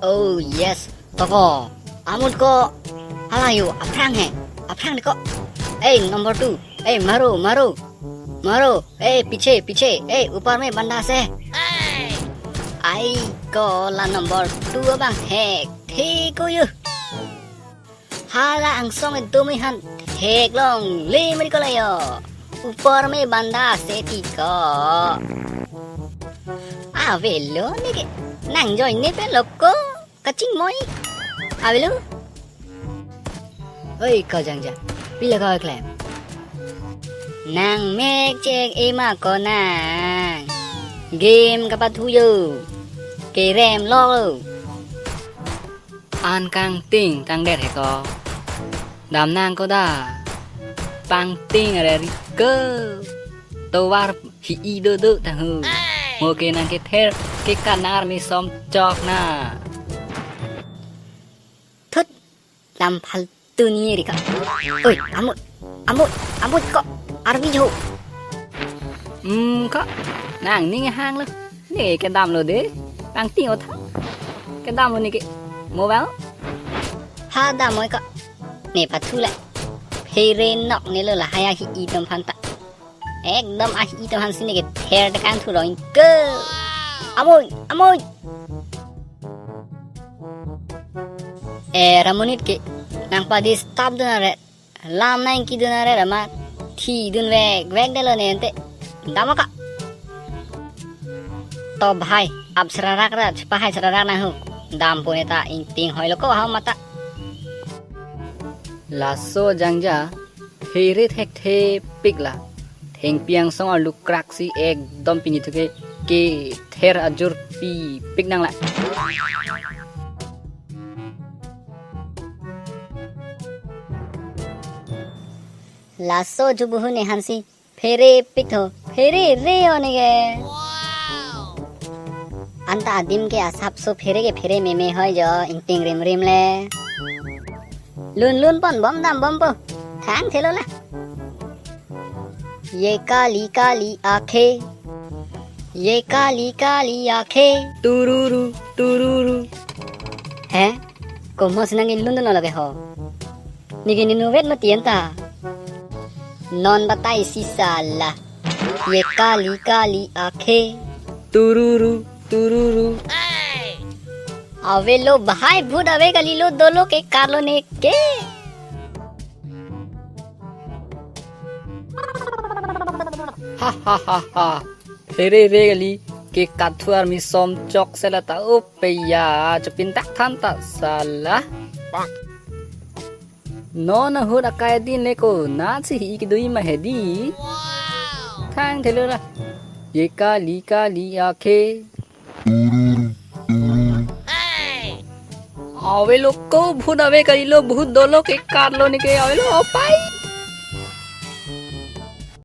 Oh yes, toko. Amul ko halayo aprang hai. Aprang ko. Number 2. मारो. पीछे. ऊपर में बंदा से. आई को ला number 2 bang hek. Thiko yu. Hala ang song itu mihan hek long. Lima ko layo. ऊपर में बंदा से tiko. Avelo ni ke. Nang joy ni pe loko. Kacing moi. Avelo. Oi kau jang. Bila kau klem. Nang mek cek ema ko nang. Game kapat huyo. Ke rem lo. An kang ting tang det hai ko. Dam nang ko da. Pang ting are ri cơ. To war hi I do ta hu. Mo ke nang ke ther ke kanar mi som chok na. Thut lam phal tu ni ri ka. Oi amut ko. Arvi jo. Ko. Nang ni hang lu. Ni ke dam lo de. Pang ting o tha. Ke dam lo ni ke. Mo bao. Ha da moi ka. Ne pathu la. Phire nok ne lo la haya hi I tam phan ta. Ekdam a hi tam han sine ke ther ta kan thu roi cơ. Amoi. Ramonit ke. Nang pa di stop dun re. Lam nang ki dun re ma. Thi dun vek de lo ne ente. Dama ka. To bhai ab sararak ra chpahai sararak na hu. Dam pone ta in ting hoi lo ko ha mata. Lasso jangja हेरे थेक थे पिगला थेंग पियांग संग और लुक्राक सी एकदम पिनी थुके के थेर अजुर P pig Nangla lasso जुबुहु ने हंसी फेरे पिक थो फेरे रे होने के अंता आदिम के आसाप सो फेरे में होय जो इंटिंग रिम ले लून पन बम दाम बम पो थांग थेलो ला ये काली आंखें तुरुरु है como senangin lundun lo lagi ho nigi ninuwet matienta non batai sisala ye kali आंखें तुरुरु अवे लो भाई भूत अवे गली लो दो लो के कारलो ने के हा फेरे रे गली के काथुआर मी सोम चौक से लता ओ पैया चपिन तक थान ता साला नॉन हो रकाय दिन ले को नाच ही की दुई महदी थांग थेलो ला ये काली आंखें अवे लोग को भूत अवे गली लो भूत दो लो के कारलो ने के अवे लो पाई